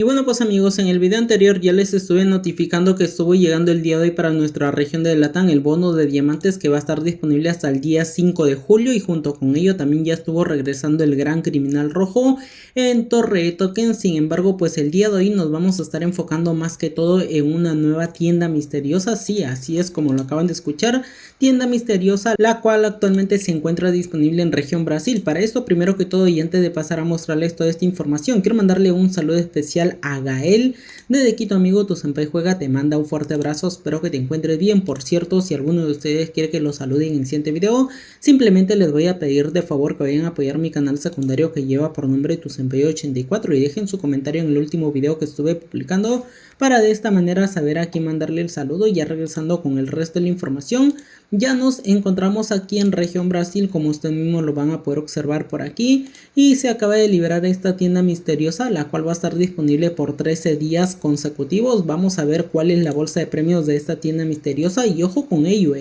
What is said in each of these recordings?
Y bueno pues amigos, en el video anterior ya les estuve notificando que estuvo llegando el día de hoy para nuestra región de Latam el bono de diamantes que va a estar disponible hasta el día 5 de julio y junto con ello también ya estuvo regresando el gran criminal rojo en Torre de Token. Sin embargo pues el día de hoy nos vamos a estar enfocando más que todo en una nueva tienda misteriosa, sí, así es como lo acaban de escuchar, tienda misteriosa, la cual actualmente se encuentra disponible en región Brasil. Para esto, primero que todo y antes de pasar a mostrarles toda esta información, quiero mandarle un saludo especial a Gael desde Quito. Amigo, tu senpai juega, te manda un fuerte abrazo, espero que te encuentres bien. Por cierto, si alguno de ustedes quiere que lo saluden en el siguiente video, simplemente les voy a pedir de favor que vayan a apoyar mi canal secundario que lleva por nombre tu senpai 84 y dejen su comentario en el último video que estuve publicando para de esta manera saber a quién mandarle el saludo. Ya regresando con el resto de la información, ya nos encontramos aquí en región Brasil, como ustedes mismos lo van a poder observar por aquí, y se acaba de liberar esta tienda misteriosa, la cual va a estar disponible por 13 días consecutivos. Vamos a ver cuál es la bolsa de premios de esta tienda misteriosa y ojo con ello,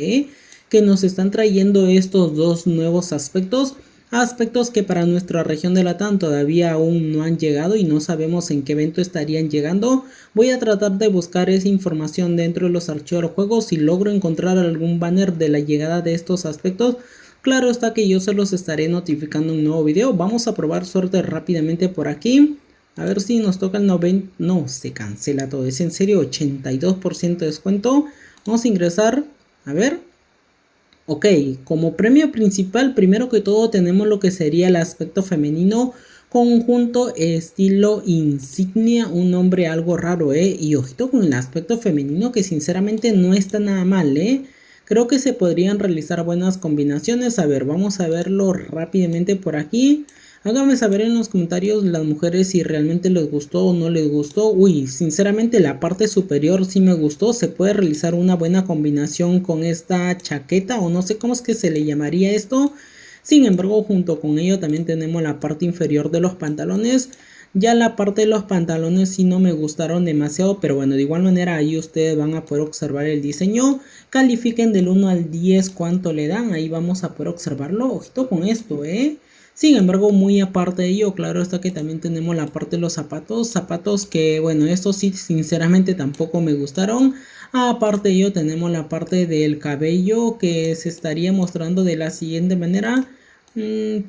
que nos están trayendo estos dos nuevos aspectos que para nuestra región de Latam todavía aún no han llegado y no sabemos en qué evento estarían llegando. Voy a tratar de buscar esa información dentro de los archivos del juego. Si logro encontrar algún banner de la llegada de estos aspectos, claro está que yo se los estaré notificando en un nuevo video. Vamos a probar suerte rápidamente por aquí. A ver si nos toca el 90... No, se cancela todo. Es en serio, 82% de descuento. Vamos a ingresar. A ver. Ok, como premio principal, primero que todo tenemos lo que sería el aspecto femenino, conjunto estilo insignia, un nombre algo raro, y ojito con el aspecto femenino que sinceramente no está nada mal, creo que se podrían realizar buenas combinaciones. A ver, vamos a verlo rápidamente por aquí. Háganme saber en los comentarios las mujeres si realmente les gustó o no les gustó. Uy, sinceramente la parte superior sí me gustó. Se puede realizar una buena combinación con esta chaqueta o no sé cómo es que se le llamaría esto. Sin embargo, junto con ello también tenemos la parte inferior de los pantalones. Ya la parte de los pantalones sí no me gustaron demasiado, pero bueno, de igual manera ahí ustedes van a poder observar el diseño. Califiquen del 1 al 10 cuánto le dan, ahí vamos a poder observarlo. Ojito con esto, Sin embargo, muy aparte de ello, claro está que también tenemos la parte de los zapatos que bueno, estos sí sinceramente tampoco me gustaron. Aparte de ello tenemos la parte del cabello que se estaría mostrando de la siguiente manera.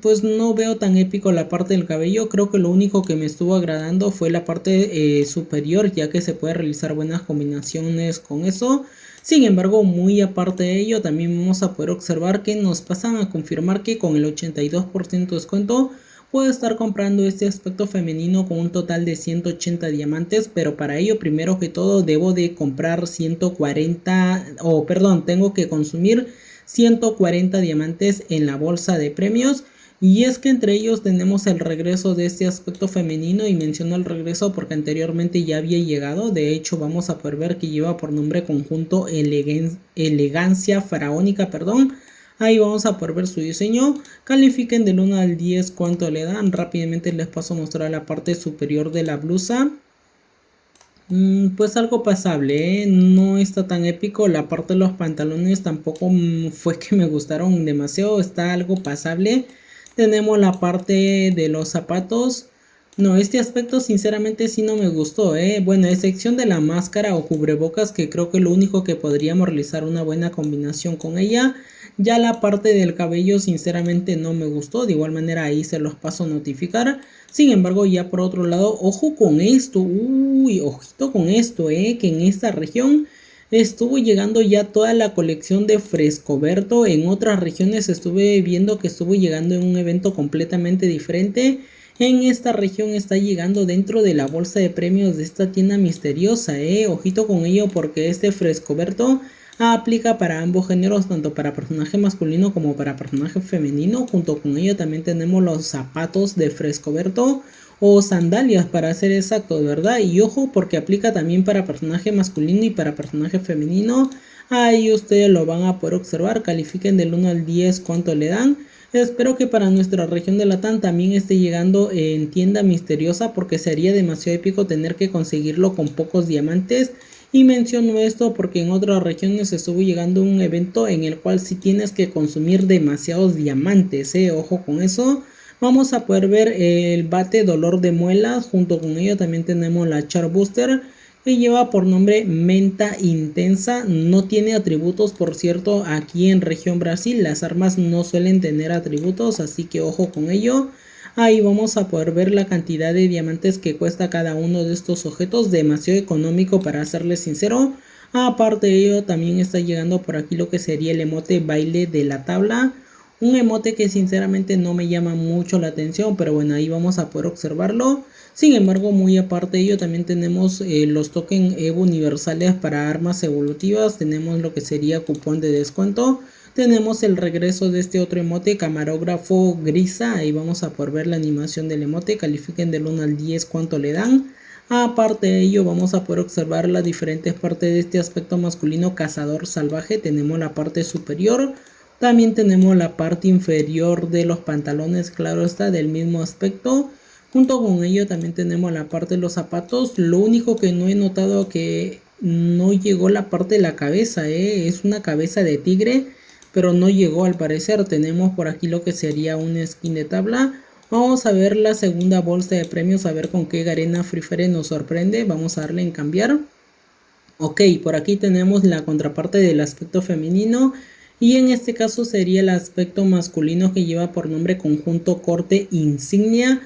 Pues no veo tan épico la parte del cabello. Creo que lo único que me estuvo agradando fue la parte superior, ya que se puede realizar buenas combinaciones con eso. Sin embargo, muy aparte de ello, también vamos a poder observar que nos pasan a confirmar que con el 82% de descuento puedo estar comprando este aspecto femenino con un total de 180 diamantes, pero para ello primero que todo debo de comprar 140, o perdón, tengo que consumir 140 diamantes en la bolsa de premios. Y es que entre ellos tenemos el regreso de este aspecto femenino, y menciono el regreso porque anteriormente ya había llegado. De hecho vamos a poder ver que lleva por nombre conjunto elegancia faraónica, perdón. Ahí vamos a poder ver su diseño. Califiquen del 1 al 10 cuánto le dan. Rápidamente les paso a mostrar la parte superior de la blusa. Pues algo pasable, no está tan épico. La parte de los pantalones tampoco fue que me gustaron demasiado, está algo pasable. Tenemos la parte de los zapatos. No, este aspecto sinceramente sí no me gustó, Bueno, a excepción de la máscara o cubrebocas, que creo que lo único que podríamos realizar una buena combinación con ella. Ya la parte del cabello sinceramente no me gustó, de igual manera ahí se los paso a notificar. Sin embargo, ya por otro lado, ojo con esto, uy, ojito con esto, que en esta región estuvo llegando ya toda la colección de Frescoberto. En otras regiones estuve viendo que estuvo llegando en un evento completamente diferente. En esta región está llegando dentro de la bolsa de premios de esta tienda misteriosa, ojito con ello porque este Frescoberto aplica para ambos géneros, tanto para personaje masculino como para personaje femenino. Junto con ello también tenemos los zapatos de Frescoberto o sandalias para ser exactos, ¿verdad? Y ojo porque aplica también para personaje masculino y para personaje femenino. Ahí ustedes lo van a poder observar. Califiquen del 1 al 10 cuánto le dan. Espero que para nuestra región de Latam también esté llegando en tienda misteriosa, porque sería demasiado épico tener que conseguirlo con pocos diamantes. Y menciono esto porque en otras regiones estuvo llegando un evento en el cual sí tienes que consumir demasiados diamantes, ojo con eso. Vamos a poder ver el bate dolor de muelas, junto con ello también tenemos la Char Booster, que lleva por nombre Menta Intensa. No tiene atributos, por cierto. Aquí en región Brasil las armas no suelen tener atributos, así que ojo con ello. Ahí vamos a poder ver la cantidad de diamantes que cuesta cada uno de estos objetos, demasiado económico para serles sincero. Aparte de ello también está llegando por aquí lo que sería el emote baile de la tabla, un emote que sinceramente no me llama mucho la atención, pero bueno, ahí vamos a poder observarlo. Sin embargo, muy aparte de ello, también tenemos los tokens Evo universales para armas evolutivas. Tenemos lo que sería cupón de descuento. Tenemos el regreso de este otro emote, camarógrafo grisa. Ahí vamos a poder ver la animación del emote. Califiquen del 1 al 10 cuánto le dan. Aparte de ello, vamos a poder observar las diferentes partes de este aspecto masculino cazador salvaje. Tenemos la parte superior. También tenemos la parte inferior de los pantalones, claro está, del mismo aspecto. Junto con ello también tenemos la parte de los zapatos. Lo único que no he notado que no llegó la parte de la cabeza, es una cabeza de tigre, pero no llegó al parecer. Tenemos por aquí lo que sería un skin de tabla. Vamos a ver la segunda bolsa de premios, a ver con qué Garena Free Fire nos sorprende. Vamos a darle en cambiar. Ok, por aquí tenemos la contraparte del aspecto femenino. Y en este caso sería el aspecto masculino, que lleva por nombre conjunto corte insignia.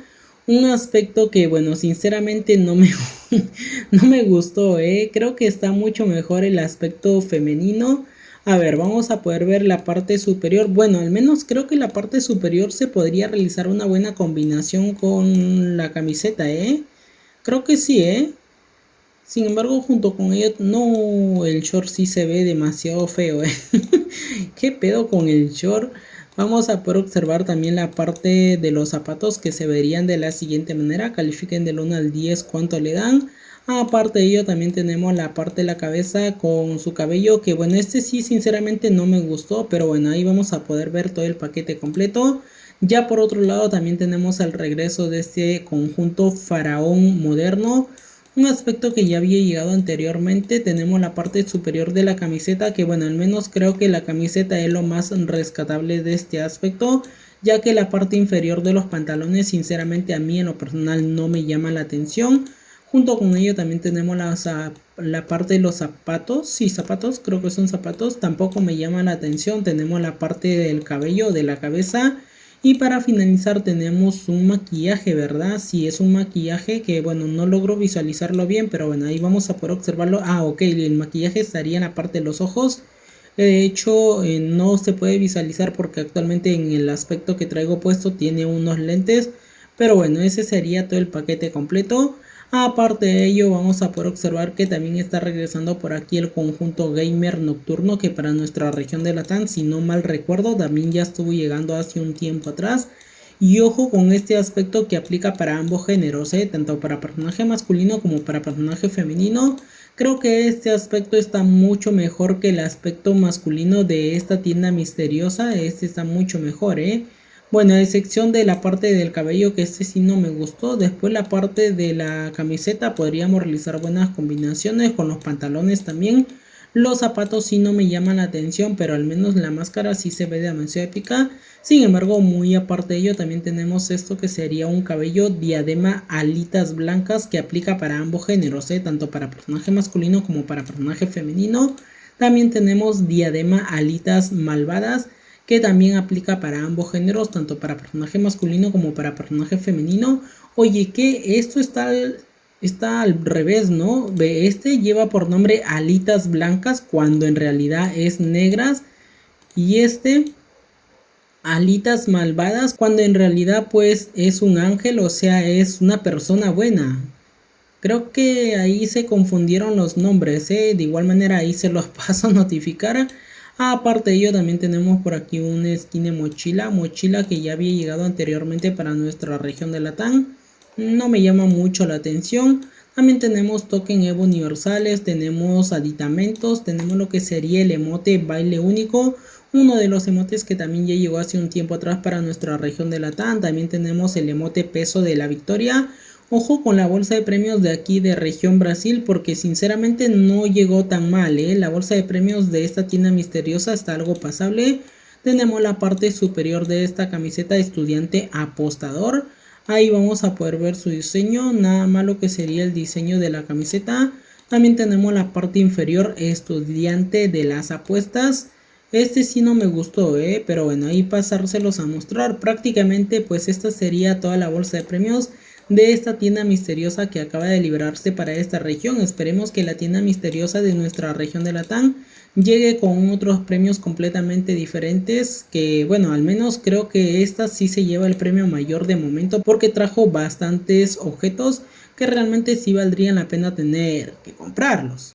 Un aspecto que, bueno, sinceramente no me, no me gustó, Creo que está mucho mejor el aspecto femenino. A ver, vamos a poder ver la parte superior. Bueno, al menos creo que la parte superior se podría realizar una buena combinación con la camiseta, Creo que sí, Sin embargo, junto con ello, no, el short sí se ve demasiado feo, ¿Qué pedo con el short? Vamos a poder observar también la parte de los zapatos, que se verían de la siguiente manera. Califiquen del 1 al 10 cuánto le dan. Aparte de ello también tenemos la parte de la cabeza con su cabello, que bueno, este sí sinceramente no me gustó, pero bueno, ahí vamos a poder ver todo el paquete completo. Ya por otro lado también tenemos el regreso de este conjunto faraón moderno, un aspecto que ya había llegado anteriormente. Tenemos la parte superior de la camiseta, que bueno, al menos creo que la camiseta es lo más rescatable de este aspecto, ya que la parte inferior de los pantalones sinceramente a mí en lo personal no me llama la atención. Junto con ello también tenemos la parte de los zapatos. Sí, zapatos, creo que son zapatos, tampoco me llama la atención. Tenemos la parte del cabello, de la cabeza. Y para finalizar tenemos un maquillaje, ¿verdad? Sí, es un maquillaje que, bueno, no logro visualizarlo bien, pero bueno, ahí vamos a poder observarlo. Ok, el maquillaje estaría en la parte de los ojos. De hecho, no se puede visualizar porque actualmente en el aspecto que traigo puesto tiene unos lentes. Pero bueno, ese sería todo el paquete completo. Aparte de ello, vamos a poder observar que también está regresando por aquí el conjunto gamer nocturno, que para nuestra región de Latam, si no mal recuerdo, también ya estuvo llegando hace un tiempo atrás. Y ojo con este aspecto que aplica para ambos géneros, tanto para personaje masculino como para personaje femenino. Creo que este aspecto está mucho mejor que el aspecto masculino de esta tienda misteriosa. Este está mucho mejor, Bueno, a excepción de la parte del cabello, que este sí no me gustó. Después la parte de la camiseta podríamos realizar buenas combinaciones con los pantalones también. Los zapatos sí no me llaman la atención, pero al menos la máscara sí se ve demasiado épica. Sin embargo, muy aparte de ello, también tenemos esto que sería un cabello diadema alitas blancas, que aplica para ambos géneros, tanto para personaje masculino como para personaje femenino. También tenemos diadema alitas malvadas, que también aplica para ambos géneros, tanto para personaje masculino como para personaje femenino. Oye, que esto está al revés, ¿no? Este lleva por nombre alitas blancas cuando en realidad es negras, y este alitas malvadas cuando en realidad pues es un ángel, o sea, es una persona buena. Creo que ahí se confundieron los nombres, De igual manera ahí se los paso a notificar. Aparte de ello también tenemos por aquí un skin de mochila que ya había llegado anteriormente para nuestra región de Latam. No me llama mucho la atención. También tenemos token Evo universales, tenemos aditamentos, tenemos lo que sería el emote baile único, uno de los emotes que también ya llegó hace un tiempo atrás para nuestra región de Latam. También tenemos el emote peso de la victoria. Ojo con la bolsa de premios de aquí de región Brasil, porque sinceramente no llegó tan mal, La bolsa de premios de esta tienda misteriosa está algo pasable. tenemos la parte superior de esta camiseta estudiante apostador. Ahí vamos a poder ver su diseño, nada más lo que sería el diseño de la camiseta. También tenemos la parte inferior estudiante de las apuestas. Este sí no me gustó, pero bueno, ahí pasárselos a mostrar. Prácticamente pues esta sería toda la bolsa de premios de esta tienda misteriosa que acaba de librarse para esta región. Esperemos que la tienda misteriosa de nuestra región de Latam llegue con otros premios completamente diferentes, que bueno, al menos creo que esta sí se lleva el premio mayor de momento porque trajo bastantes objetos que realmente sí valdrían la pena tener que comprarlos.